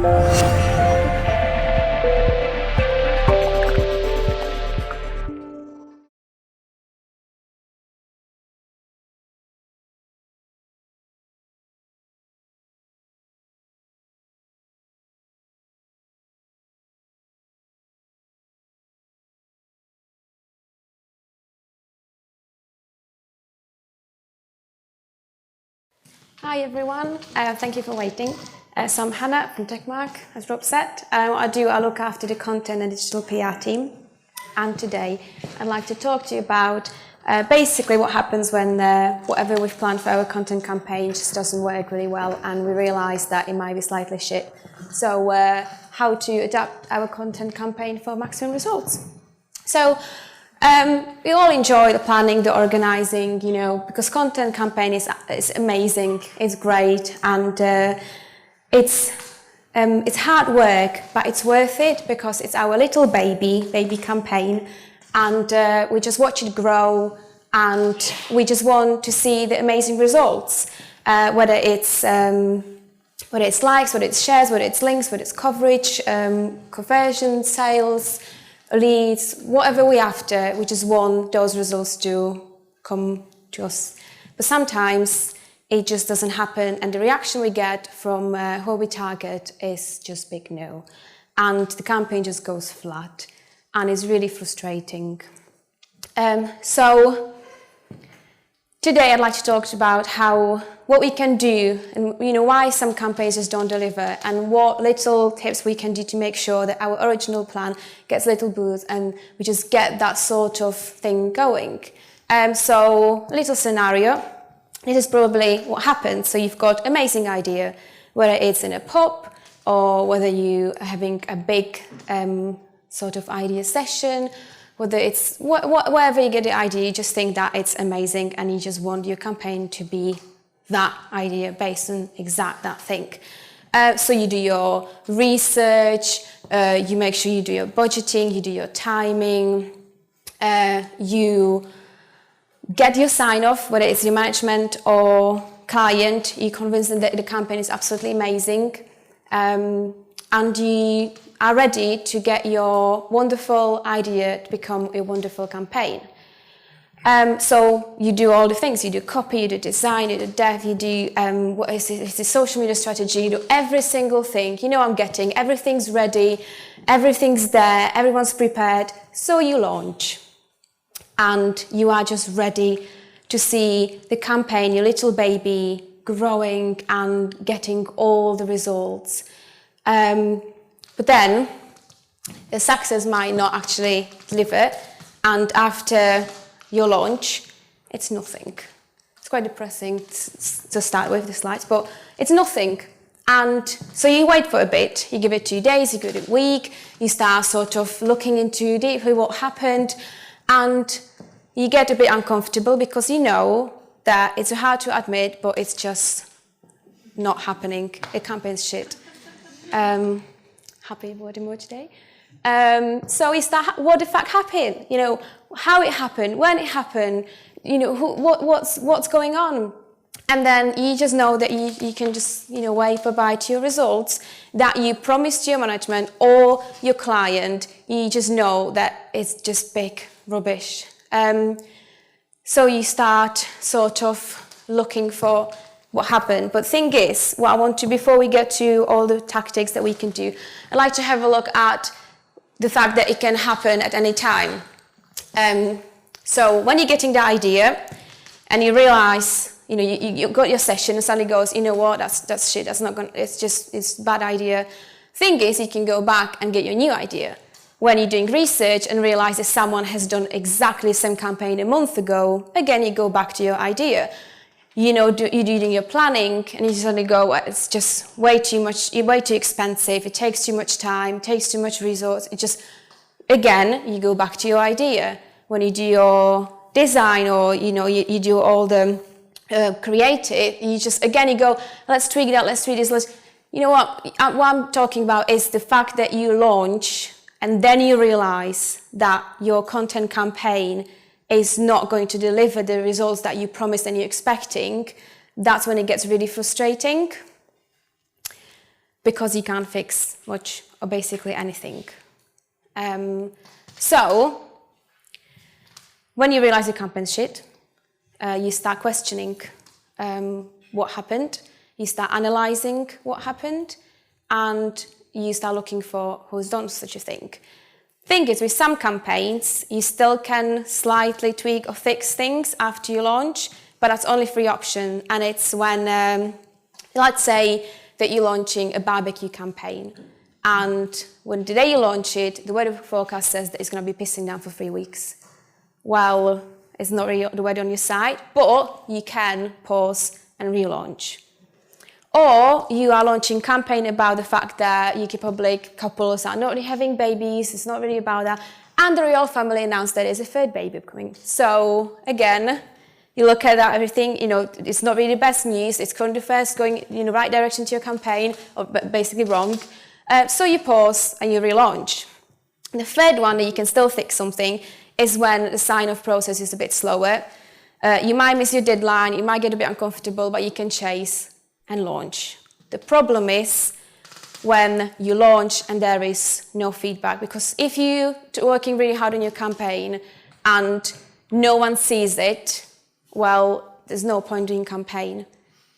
Hi everyone, thank you for waiting. So I'm Hana from Tecmark, as Rob said. I look after the content and digital PR team. And today I'd like to talk to you about basically what happens when whatever we've planned for our content campaign just doesn't work really well and we realise that it might be slightly shit. So how to adapt our content campaign for maximum results. So we all enjoy the planning, the organising, because content campaign is amazing, it's great, and it's hard work, but it's worth it because it's our little baby campaign, and we just watch it grow, and we just want to see the amazing results, whether it's likes, whether it's shares, whether it's links, whether it's coverage, conversion, sales, leads, whatever we're after, we just want those results to come to us. But sometimes it just doesn't happen, and the reaction we get from who we target is just big no. And the campaign just goes flat, and it's really frustrating. So today I'd like to talk about what we can do, and why some campaigns just don't deliver, and what little tips we can do to make sure that our original plan gets a little boost and we just get that sort of thing going. So little scenario, this is probably what happens. So you've got amazing idea, whether it's in a pub or whether you are having a big sort of idea session, whether it's wherever you get the idea, you just think that it's amazing and you just want your campaign to be that idea based on that thing. So you do your research, you make sure you do your budgeting, you do your timing, you get your sign-off, whether it's your management or client, you convince them that the campaign is absolutely amazing, and you are ready to get your wonderful idea to become a wonderful campaign. So you do all the things, you do copy, you do design, you do dev, you do what is the social media strategy, you do every single thing. Everything's ready, everything's there, everyone's prepared, so you launch. And you are just ready to see the campaign, your little baby, growing and getting all the results. But then the success might not actually deliver, and after your launch, it's nothing. It's quite depressing to start with the slides, but it's nothing. And so you wait for a bit, you give it 2 days, you give it a week, you start sort of looking into deeply what happened, and you get a bit uncomfortable because you know that it's hard to admit, but it's just not happening. The campaign's shit. Happy word emoji today. So is that what the fuck happened? How it happened, when it happened, what's going on? And then you just know that you can just, wave bye-bye to your results that you promised your management or your client. You just know that it's just big rubbish. So you start sort of looking for what happened. But thing is, what I want to, before we get to all the tactics that we can do, I'd like to have a look at the fact that it can happen at any time. So when you're getting the idea and you realize, you got your session and suddenly goes, that's shit, that's not gonna, it's bad idea. Thing is, you can go back and get your new idea. When you're doing research and realize that someone has done exactly the same campaign a month ago, again, you go back to your idea. You're doing your planning and you suddenly go, well, it's just way too much, way too expensive, it takes too much time, takes too much resource. Again, you go back to your idea. When you do your design or, you do all the creative, you go, let's tweak that, let's tweak this, what I'm talking about is the fact that you launch and then you realize that your content campaign is not going to deliver the results that you promised and you're expecting. That's when it gets really frustrating. because you can't fix much or basically anything. So when you realize your campaign's shit, you start questioning what happened, you start analyzing what happened, and you start looking for who's done such a thing. Thing is, with some campaigns, you still can slightly tweak or fix things after you launch, but that's only free option. And it's when, let's say that you're launching a barbecue campaign, and when the day you launch it, the weather forecast says that it's going to be pissing down for 3 weeks. Well, it's not really the weather on your side, but you can pause and relaunch. Or you are launching a campaign about the fact that UK public couples are not really having babies, it's not really about that, and the royal family announced that there's a third baby coming. So again, you look at that, everything, it's not really the best news, it's currently first going in the right direction to your campaign, or basically wrong. So you pause and you relaunch. The third one that you can still fix something is when the sign-off process is a bit slower. You might miss your deadline, you might get a bit uncomfortable, but you can chase and launch. The problem is when you launch and there is no feedback, because if you're working really hard on your campaign and no one sees it, well, there's no point doing campaign.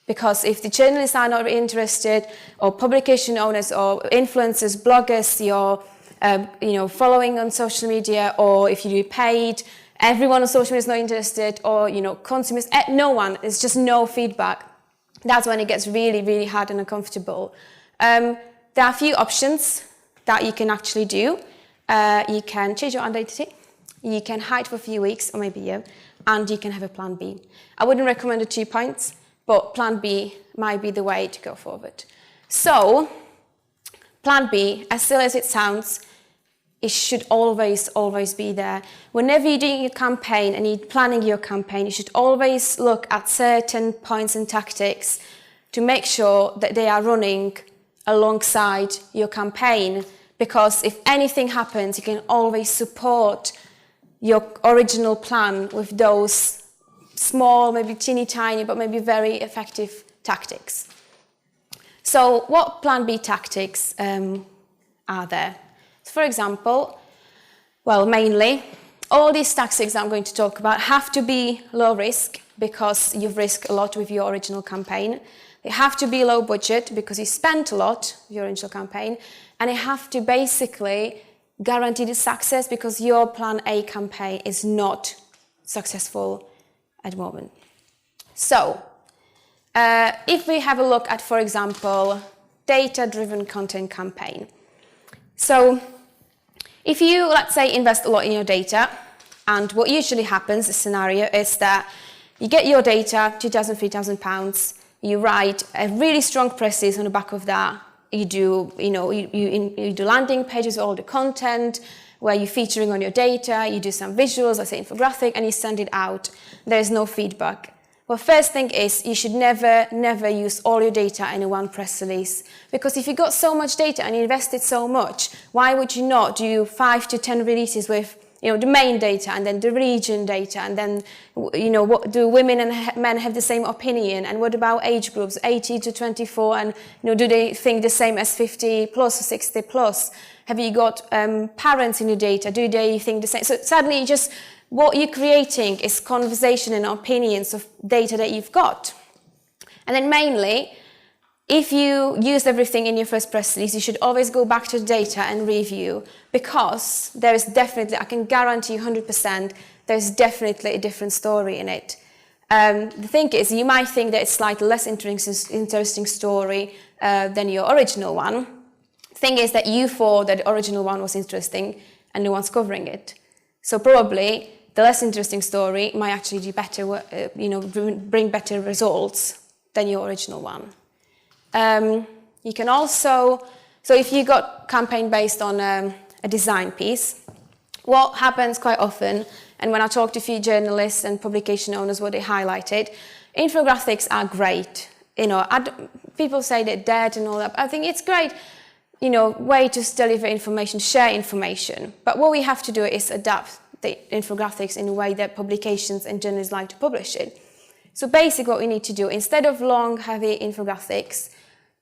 Because if the journalists are not interested, or publication owners or influencers, bloggers, you're following on social media, or if you do paid, everyone on social media is not interested, or consumers, no one, it's just no feedback. That's when it gets really, really hard and uncomfortable. There are a few options that you can actually do. You can change your identity, you can hide for a few weeks or maybe a year, and you can have a plan B. I wouldn't recommend the 2 points, but plan B might be the way to go forward. So, plan B, as silly as it sounds, it should always, always be there. Whenever you're doing a campaign and you're planning your campaign, you should always look at certain points and tactics to make sure that they are running alongside your campaign. Because if anything happens, you can always support your original plan with those small, maybe teeny tiny, but maybe very effective tactics. So what plan B tactics are there? For example, well, mainly, all these tactics I'm going to talk about have to be low risk because you've risked a lot with your original campaign. They have to be low budget because you spent a lot with your original campaign. And they have to basically guarantee the success because your plan A campaign is not successful at the moment. So, if we have a look at, for example, data-driven content campaign. So, if you, let's say, invest a lot in your data, and what usually happens, the scenario is that you get your data, £2,000, £3,000, you write a really strong press release on the back of that, you do, you do landing pages with all the content, where you're featuring on your data, you do some visuals, let's say infographic, and you send it out. There's no feedback. Well, first thing is you should never use all your data in one press release. Because if you got so much data and you invested so much, why would you not do 5 to 10 releases with the main data and then the region data and then, what do women and men have the same opinion? And what about age groups, 18 to 24? And, do they think the same as 50 plus or 60 plus? Have you got parents in your data? Do they think the same? So suddenly what you're creating is conversation and opinions of data that you've got. And then mainly, if you use everything in your first press release, you should always go back to the data and review, because there is definitely, I can guarantee you 100%, there's definitely a different story in it. The thing is, you might think that it's slightly less interesting story than your original one. Thing is that you thought that the original one was interesting and no one's covering it. So probably the less interesting story might actually do better, bring better results than your original one. You can also, so if you got campaign based on a design piece, what happens quite often, and when I talk to a few journalists and publication owners, what they highlighted, infographics are great. People say they're dead and all that. I think it's great, way to deliver information, share information. But what we have to do is adapt the infographics in a way that publications and journalists like to publish it. So basically what we need to do, instead of long, heavy infographics,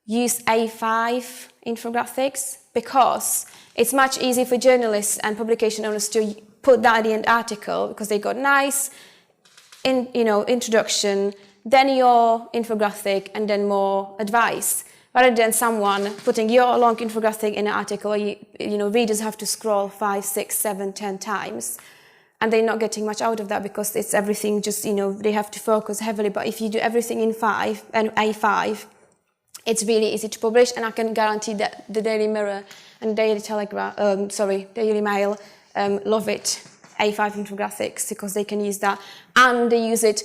use A5 infographics, because it's much easier for journalists and publication owners to put that at the end article, because they got nice introduction, then your infographic, and then more advice, rather than someone putting your long infographic in an article where readers have to scroll 5, 6, 7, 10 times, and they're not getting much out of that, because it's everything just, they have to focus heavily. But if you do everything in A5, it's really easy to publish, and I can guarantee that the Daily Mirror and Daily Mail love it, A5 infographics, because they can use that, and they use it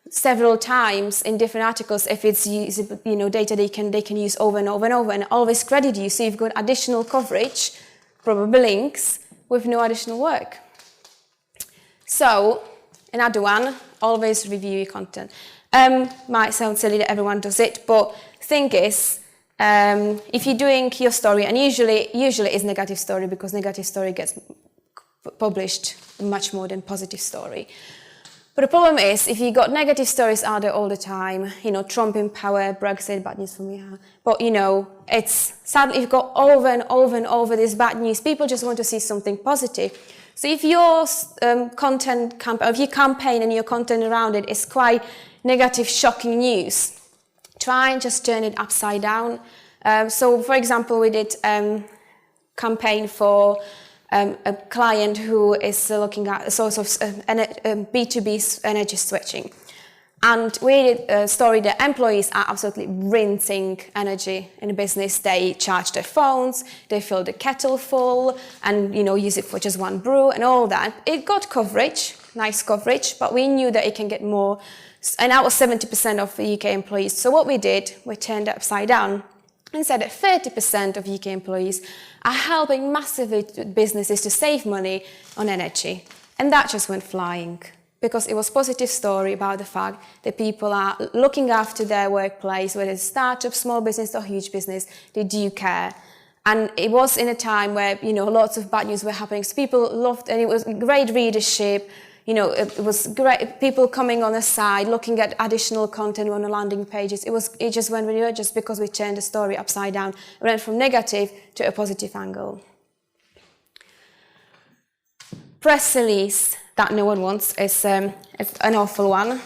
several times in different articles. If it's data they can use over and over and over, and always credit you, so you've got additional coverage, probably links, with no additional work. So another one, always review your content. Might sound silly that everyone does it, but thing is, if you're doing your story, and usually it's negative story, because negative story gets published much more than positive story. But the problem is, if you got negative stories out there all the time, Trump in power, Brexit, bad news for me. But it's sadly you've got over and over and over this bad news. People just want to see something positive. So if your if your campaign and your content around it is quite negative, shocking news, try and just turn it upside down. So, for example, we did campaign for a client who is looking at a source of B2B energy switching. And we did a story that employees are absolutely rinsing energy in the business. They charge their phones, they fill the kettle full, and use it for just one brew and all that. It got coverage, nice coverage, but we knew that it can get more. And that was 70% of the UK employees. So what we did, we turned it upside down and said that 30% of UK employees are helping massively businesses to save money on energy. And that just went flying, because it was a positive story about the fact that people are looking after their workplace, whether it's startup, small business or huge business, they do care. And it was in a time where, lots of bad news were happening. So people loved, and it was great readership. It was great, people coming on the side, looking at additional content on the landing pages. It just went really well, just because we turned the story upside down. It went from negative to a positive angle. Press release that no one wants is an awful one.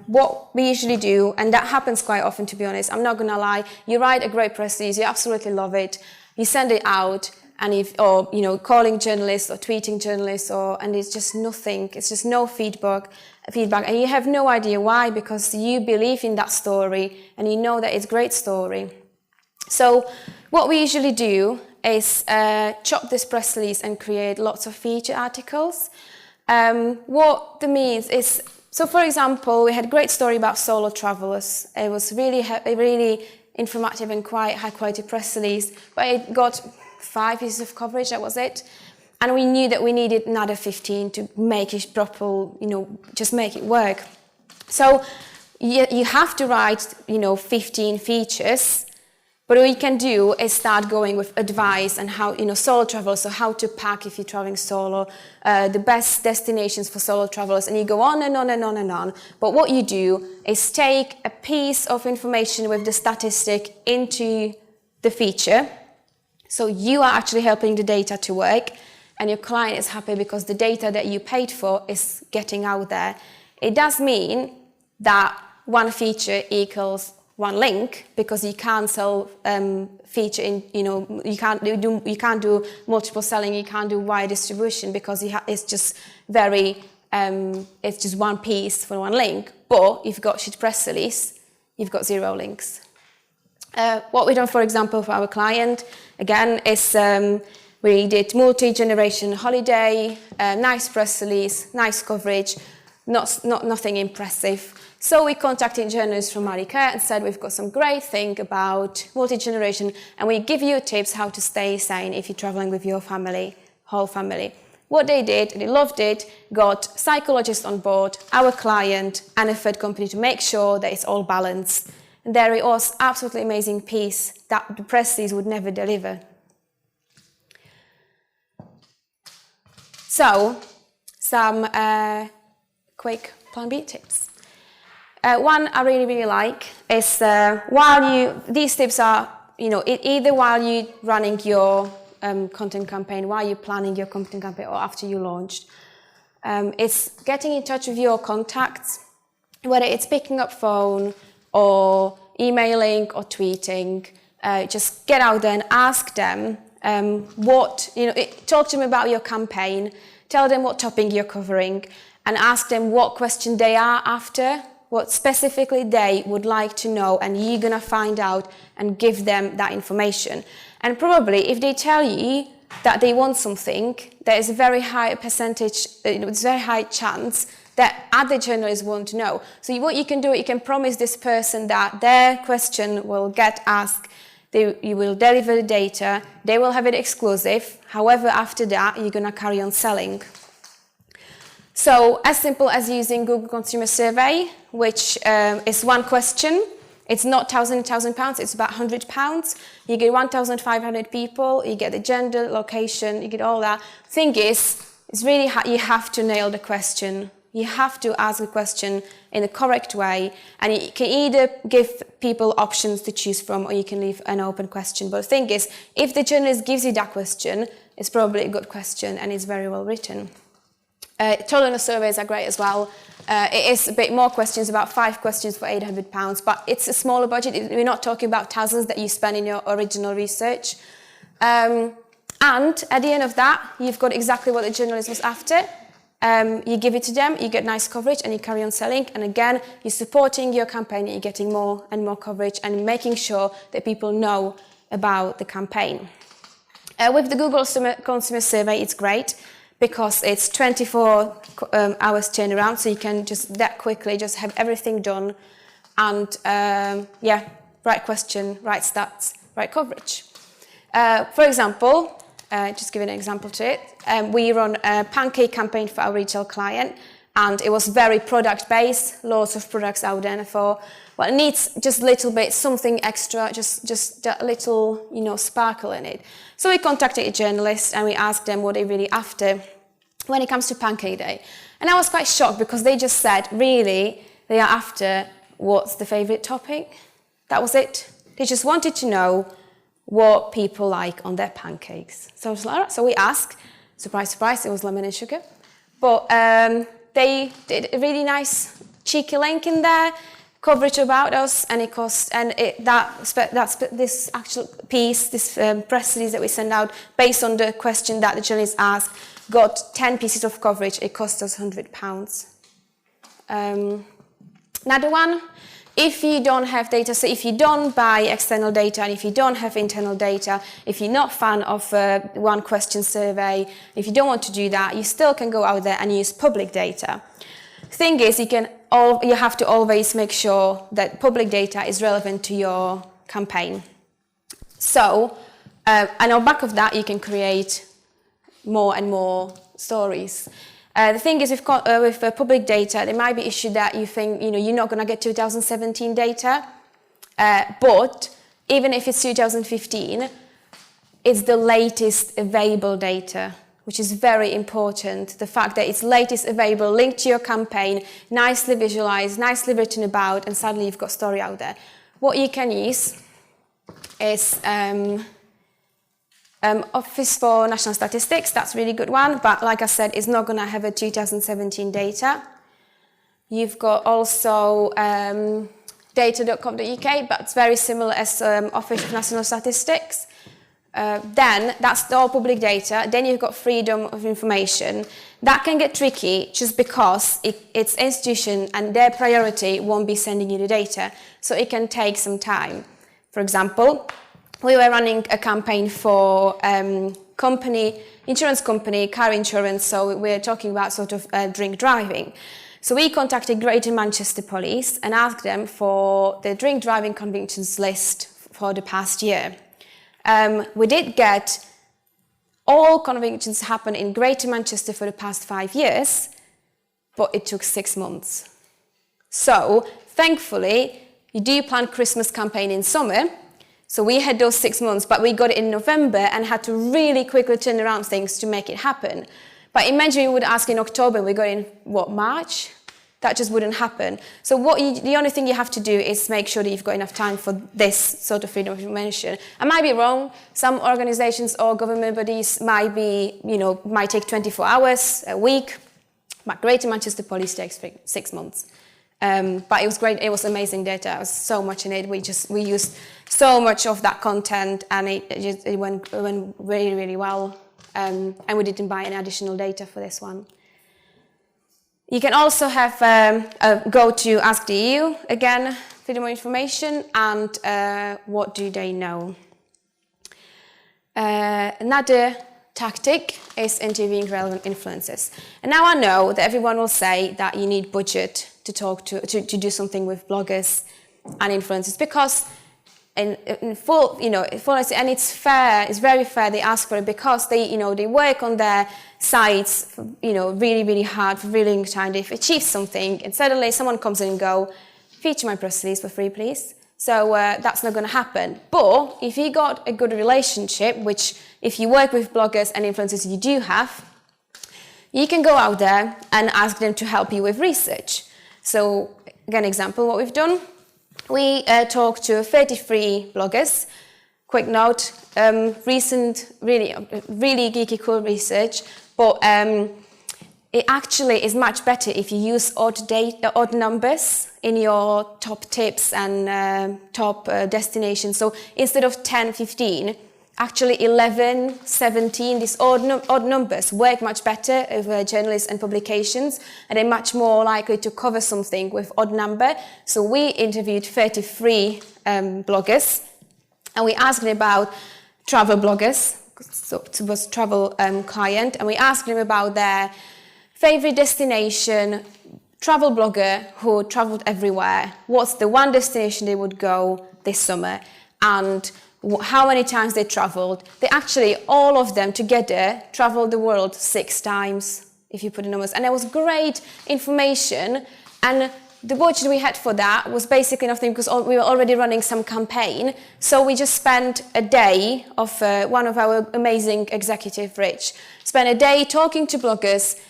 What we usually do, and that happens quite often, to be honest, I'm not going to lie, you write a great press release, you absolutely love it, you send it out, and calling journalists or tweeting journalists, and it's just nothing. It's just no feedback, and you have no idea why, because you believe in that story and you know that it's a great story. So what we usually do is chop this press release and create lots of feature articles. What that means is, so for example, we had a great story about solo travelers. It was really informative and quite high quality press release, but it got 5 pieces of coverage, that was it. And we knew that we needed another 15 to make it proper, just make it work. So you have to write, 15 features, but what you can do is start going with advice and how, solo travelers, so how to pack if you're traveling solo, the best destinations for solo travelers, and you go on and on and on and on. But what you do is take a piece of information with the statistic into the feature. So you are actually helping the data to work, and your client is happy because the data that you paid for is getting out there. It does mean that one feature equals one link, because you can't sell feature in, you can't do multiple selling, you can't do wide distribution, because it's just it's just one piece for one link. But if you've got shit press release, you've got 0 links. What we've done, for example, for our client, again, is we did multi-generation holiday, nice press release, nice coverage, nothing impressive. So we contacted journalists from Maricare and said, we've got some great thing about multi-generation, and we give you tips how to stay sane if you're traveling with your family, whole family. What they did, they loved it, got psychologists on board, our client, and a third company to make sure that it's all balanced. And there it was, absolutely amazing piece that the press release would never deliver. So, some quick Plan B tips. One I really like is these tips are, either while you're running your content campaign, while you're planning your content campaign, or after you launched. It's getting in touch with your contacts, whether it's picking up phone or emailing or tweeting. Just get out there and ask them talk to them about your campaign, tell them what topic you're covering, and ask them what question they are after, what specifically they would like to know, and you're going to find out and give them that information. And probably if they tell you that they want something, there is a very high percentage, it's a very high chance that other journalists want to know. So what you can do, you can promise this person that their question will get asked, you will deliver the data, they will have it exclusive. However, after that, you're going to carry on selling. So as simple as using Google Consumer Survey, which is one question. It's not £1,000, it's about £100. You get 1,500 people, you get the gender, location, you get all that. Thing is, it's really you have to nail the question. You have to ask the question in the correct way, and you can either give people options to choose from, or you can leave an open question. But the thing is, if the journalist gives you that question, it's probably a good question and it's very well written. Total surveys are great as well. It is a bit more questions, about 5 questions for £800, but it's a smaller budget. We're not talking about thousands that you spend in your original research. And at the end of that, you've got exactly what the journalist was after. You give it to them, you get nice coverage, and you carry on selling. And again, you're supporting your campaign, you're getting more and more coverage, and making sure that people know about the campaign. With the Google Consumer Survey, it's great, because it's 24 hours turnaround, so you can just that quickly just have everything done, and right question, right stats, right coverage. For example, just give an example to it, we run a pancake campaign for our retail client, and it was very product-based, lots of products out there for, well, it needs just a little bit, something extra, just that little, sparkle in it. So we contacted a journalist and we asked them what they're really after when it comes to Pancake Day. And I was quite shocked, because they just said, really, they are after what's the favourite topic. That was it. They just wanted to know what people like on their pancakes. So I was like, all right. So we asked, surprise, surprise, it was lemon and sugar. But they did a really nice cheeky link in there, coverage about us, and it cost, and this actual piece, this press release that we send out, based on the question that the journalist asked, got 10 pieces of coverage. It cost us £100. Another one, if you don't have data, so if you don't buy external data, and if you don't have internal data, if you're not a fan of one question survey, if you don't want to do that, you still can go out there and use public data. Thing is, you have to always make sure that public data is relevant to your campaign. So, and on the back of that, you can create more and more stories. The thing is, with public data, there might be an issue that you think, you're not going to get 2017 data, but even if it's 2015, it's the latest available data, which is very important. The fact that it's latest available, linked to your campaign, nicely visualized, nicely written about, and suddenly you've got story out there. What you can use is Office for National Statistics. That's a really good one, but like I said, it's not going to have a 2017 data. You've got also data.gov.uk, but it's very similar as Office of National Statistics. Then that's all public data. Then you've got freedom of information. That can get tricky just because it's institution and their priority won't be sending you the data. So it can take some time. For example, we were running a campaign for insurance company, car insurance. So we're talking about sort of drink driving. So we contacted Greater Manchester Police and asked them for the drink driving convictions list for the past year. We did get all convictions happen in Greater Manchester for the past 5 years, but it took 6 months. So thankfully, you do plan Christmas campaign in summer. So we had those 6 months, but we got it in November and had to really quickly turn around things to make it happen. But imagine we would ask in October, we got in, March? that just wouldn't happen. So the only thing you have to do is make sure that you've got enough time for this sort of freedom of information. I might be wrong. Some organizations or government bodies might take 24 hours a week. But Greater Manchester Police takes 6 months. But it was great. It was amazing data. It was so much in it. We used so much of that content, and it went really, really well. And we didn't buy any additional data for this one. You can also have go to Ask the EU again, freedom of information, and what do they know? Another tactic is interviewing relevant influencers. And now I know that everyone will say that you need budget to talk to do something with bloggers and influencers, because in full honesty, and it's fair, it's very fair, they ask for it because they work on their sites, really, really hard for really long time. They've achieved something, and suddenly someone comes in and go, feature my press release for free, please. So that's not going to happen. But if you got a good relationship, which if you work with bloggers and influencers you do have, you can go out there and ask them to help you with research. So again, example, what we've done, we talked to 33 bloggers. Quick note, recent, really geeky, cool research, but it actually is much better if you use odd numbers in your top tips and top destinations. So instead of 10, 15, actually 11, 17, these odd numbers work much better with journalists and publications, and they're much more likely to cover something with odd number. So we interviewed 33 bloggers, and we asked them about travel bloggers, so it was travel client, and we asked them about their favorite destination, travel blogger who traveled everywhere. What's the one destination they would go this summer, and how many times they traveled. They actually, all of them together, traveled the world 6 times, if you put the numbers. And it was great information. And the budget we had for that was basically nothing, because we were already running some campaign. So we just spent a day of one of our amazing executive, Rich, spent a day talking to bloggers,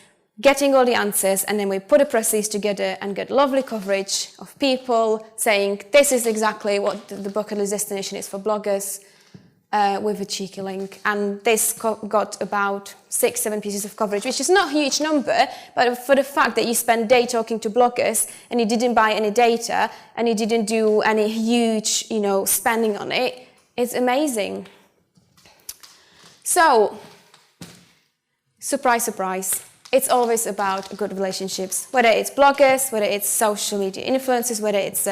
getting all the answers, and then we put a press release together and get lovely coverage of people saying this is exactly what the bucket list destination is for bloggers, with a cheeky link. And this got about 6-7 pieces of coverage, which is not a huge number, but for the fact that you spent a day talking to bloggers and you didn't buy any data and you didn't do any huge, spending on it, it's amazing. So, surprise, surprise. It's always about good relationships, whether it's bloggers, whether it's social media influencers, whether it's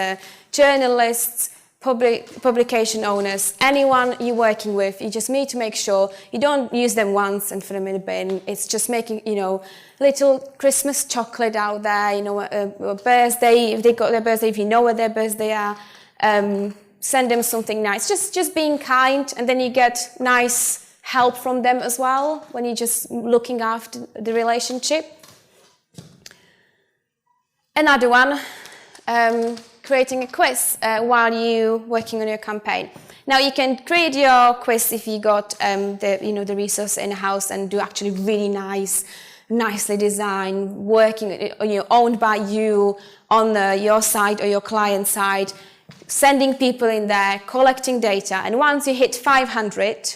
journalists, publication owners, anyone you're working with. You just need to make sure you don't use them once and throw them in a bin. It's just making, little Christmas chocolate out there, a birthday, if they got their birthday, if you know what their birthday are, send them something nice. Just being kind, and then you get nice help from them as well when you're just looking after the relationship. Another one, creating a quiz while you're working on your campaign. Now you can create your quiz if you got the resource in house and do actually really nicely designed, working, owned by you on your side or your client side, sending people in there, collecting data, and once you hit 500.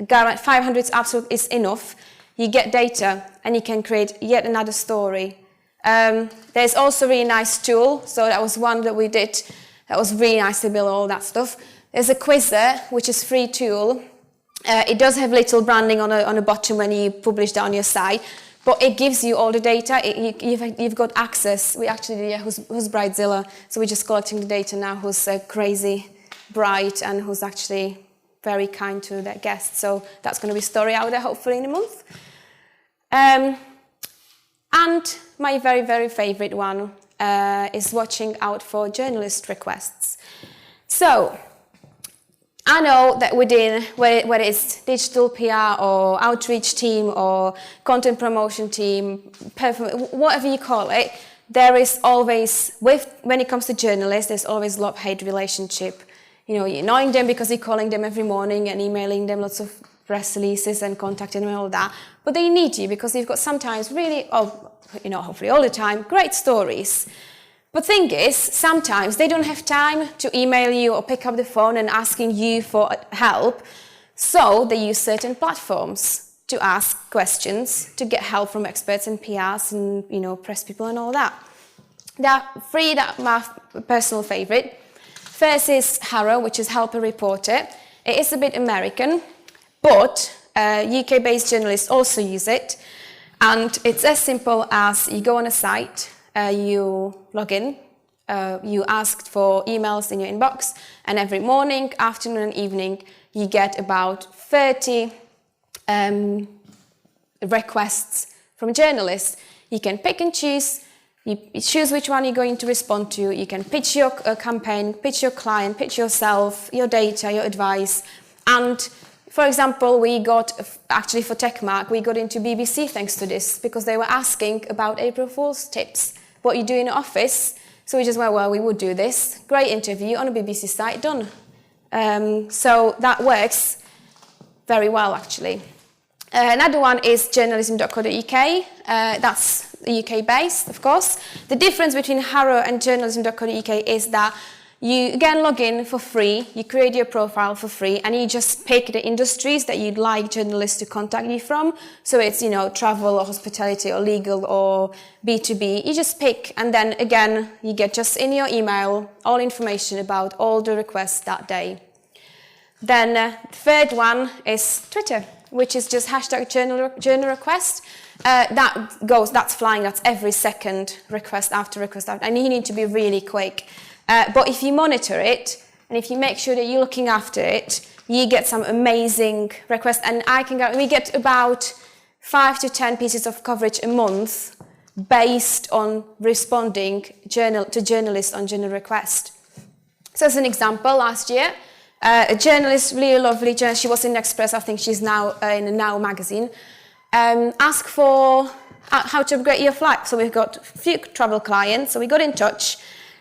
500 is enough. You get data and you can create yet another story. There's also a really nice tool. So that was one that we did. That was really nice to build all that stuff. There's a Quizzer, which is a free tool. It does have little branding on a bottom when you publish that on your site, but it gives you all the data. You've got access. We actually did who's Bridezilla. So we're just collecting the data now. Who's crazy bright and who's actually very kind to their guests. So that's going to be a story out there hopefully in a month. And my very, very favorite one is watching out for journalist requests. So I know that within, whether it's digital PR or outreach team or content promotion team, whatever you call it, there is always, when it comes to journalists, there's always love-hate relationship. You're annoying them because you're calling them every morning and emailing them lots of press releases and contacting them and all that. But they need you because you've got sometimes really, hopefully all the time, great stories. But thing is, sometimes they don't have time to email you or pick up the phone and asking you for help. So they use certain platforms to ask questions, to get help from experts and PRs and, press people and all that. There are 3 that are my personal favorite. First is Hana, which is Help a Reporter. It is a bit American, but UK-based journalists also use it. And it's as simple as you go on a site, you log in, you ask for emails in your inbox, and every morning, afternoon and evening, you get about 30 requests from journalists. You can pick and choose. You choose which one you're going to respond to. You can pitch your campaign, pitch your client, pitch yourself, your data, your advice. And for example, actually for Tecmark, we got into BBC thanks to this because they were asking about April Fool's tips, what you do in the office. So we just went, well, we would do this. Great interview on a BBC site, done. So that works very well, actually. Another one is journalism.co.uk. That's UK-based, of course. The difference between Hana and journalism.co.uk is that you, again, log in for free, you create your profile for free, and you just pick the industries that you'd like journalists to contact you from. So it's, travel or hospitality or legal or B2B. You just pick, and then, again, you get just in your email all information about all the requests that day. Then the third one is Twitter, which is just hashtag journal request. That's flying, that's every second request after request after, and you need to be really quick. But if you monitor it, and if you make sure that you're looking after it, you get some amazing requests, and we get about 5 to 10 pieces of coverage a month based on responding to journalists on journal request. So as an example, last year, a journalist, really lovely journalist, she was in Express, I think she's now in a Now magazine, asked for how to upgrade your flight. So we've got a few travel clients, so we got in touch.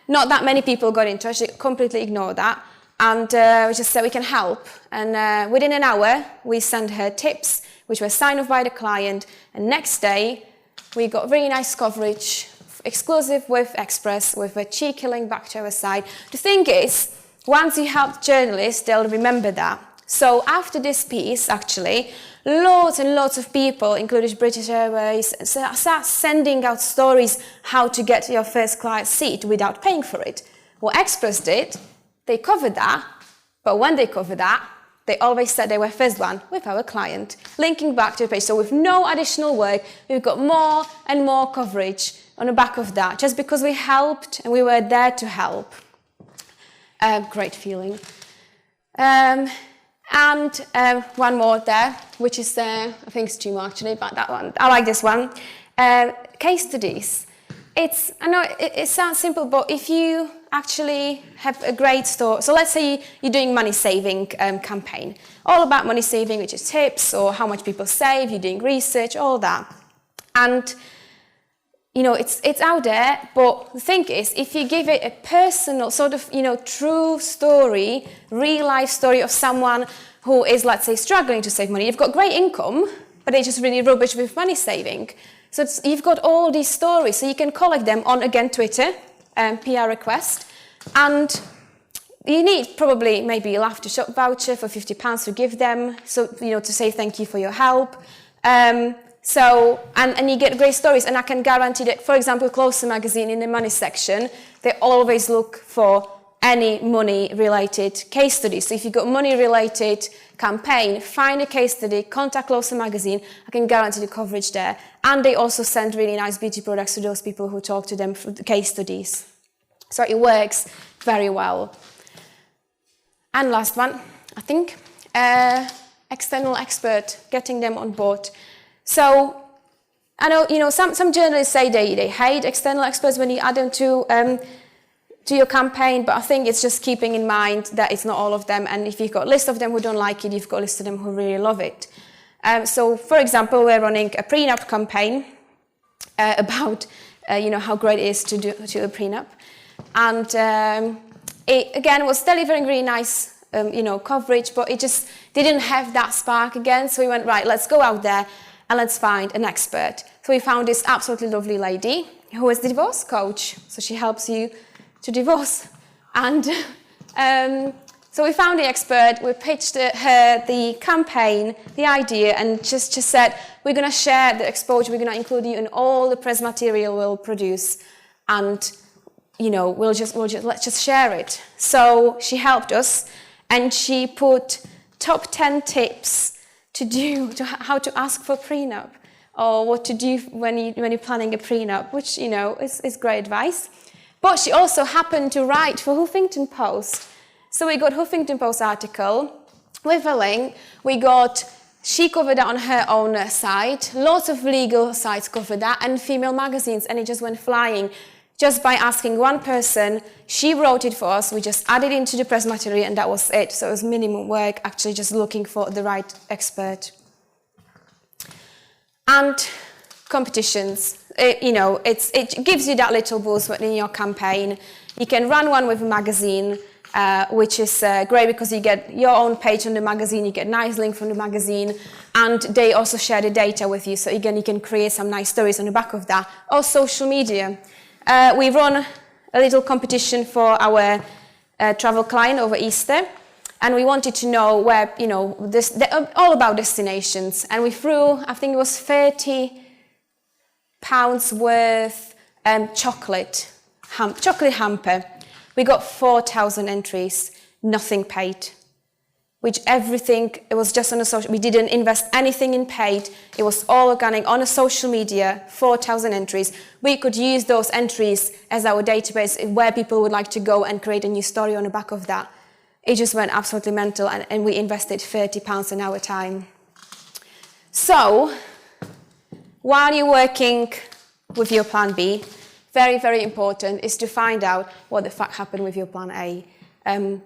Not that many people got in touch, they completely ignored that. And we just said we can help. And within an hour, we sent her tips, which were signed off by the client. And next day, we got really nice coverage, exclusive with Express, with a cheeky link back to our site. The thing is, once you help journalists, they'll remember that. So after this piece, actually, loads and lots of people, including British Airways, start sending out stories how to get your first class seat without paying for it. What Express did, they covered that, but when they covered that, they always said they were first one with our client, linking back to the page. So with no additional work, we've got more and more coverage on the back of that, just because we helped and we were there to help. Great feeling. And one more there, which is, I think it's 2 more actually, but that one, I like this one. Case studies. I know it sounds simple, but if you actually have a great story, so let's say you're doing money saving campaign, all about money saving, which is tips or how much people save, you're doing research, all that. And it's out there, but the thing is, if you give it a personal, sort of, true story, real life story of someone who is, let's say, struggling to save money, you've got great income, but they're just really rubbish with money saving. So you've got all these stories, so you can collect them on, again, Twitter, PR request, and you need probably maybe a Laugh to Shop voucher for £50 to give them, so, to say thank you for your help. So, and you get great stories, and I can guarantee that, for example, Closer magazine in the money section, they always look for any money-related case studies. So if you've got money-related campaign, find a case study, contact Closer magazine, I can guarantee the coverage there. And they also send really nice beauty products to those people who talk to them for the case studies. So it works very well. And last one, I think, external expert, getting them on board. So I know, some journalists say they hate external experts when you add them to your campaign, but I think it's just keeping in mind that it's not all of them, and if you've got a list of them who don't like it, you've got a list of them who really love it. So, for example, we're running a prenup campaign about how great it is to do a prenup, and it again was delivering really nice coverage, but it just didn't have that spark again. So we went, right, let's go out there and let's find an expert. So we found this absolutely lovely lady who is the divorce coach. So she helps you to divorce. And so we found the expert, we pitched her the campaign, the idea, and just said, we're going to share the exposure, we're going to include you in all the press material we'll produce, and let's just share it. So she helped us, and she put top 10 tips how to ask for a prenup, or what to do when you're planning a prenup, which is great advice. But she also happened to write for Huffington Post. So we got Huffington Post article with a link. She covered that on her own site. Lots of legal sites covered that, and female magazines, and it just went flying. Just by asking one person, she wrote it for us. We just added it into the press material, and that was it. So it was minimum work, actually just looking for the right expert. And competitions. It gives you that little boost in your campaign. You can run one with a magazine, which is great because you get your own page on the magazine, you get a nice link from the magazine, and they also share the data with you. So again, you can create some nice stories on the back of that. Or social media. We run a little competition for our travel client over Easter, and we wanted to know where, all about destinations. And we threw, I think it was £30 worth chocolate hamper. We got 4,000 entries, nothing paid. It was just on a social, we didn't invest anything in paid. It was all organic on a social media, 4,000 entries. We could use those entries as our database where people would like to go and create a new story on the back of that. It just went absolutely mental, and we invested £30 in our time. So, while you're working with your plan B, very, very important is to find out what the fuck happened with your plan A. And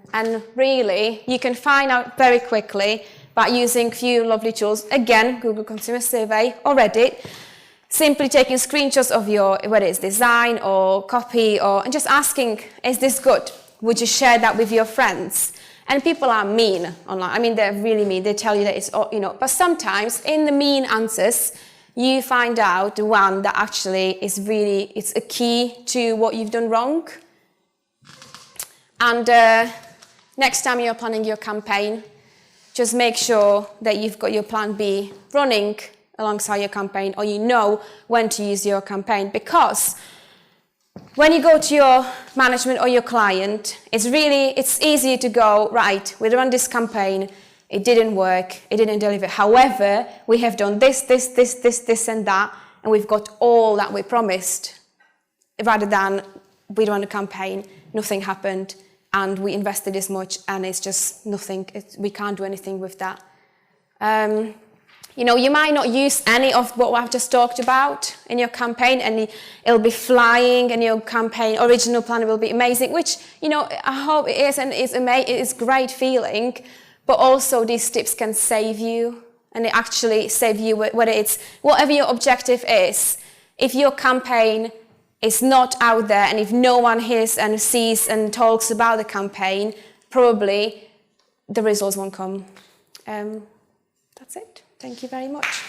really, you can find out very quickly by using a few lovely tools. Again, Google Consumer Survey or Reddit. Simply taking screenshots of your, whether it's design or copy, and just asking, is this good? Would you share that with your friends? And people are mean online. I mean, they're really mean. They tell you that it's, but sometimes in the mean answers, you find out the one that actually is really, it's a key to what you've done wrong. And next time you're planning your campaign, just make sure that you've got your plan B running alongside your campaign, or you know when to use your campaign. Because when you go to your management or your client, it's easy to go, right, we run this campaign, it didn't work, it didn't deliver. However, we have done this, and that, and we've got all that we promised. Rather than we run a campaign, nothing happened, and we invested this much, and it's just nothing. We can't do anything with that. You might not use any of what I've just talked about in your campaign, and it'll be flying, and your campaign original plan will be amazing, which, I hope it is, and it's great feeling. But also these tips can save you, and they actually save you, whether it's whatever your objective is. If your campaign is not out there, and if no one hears and sees and talks about the campaign, probably the results won't come. That's it. Thank you very much.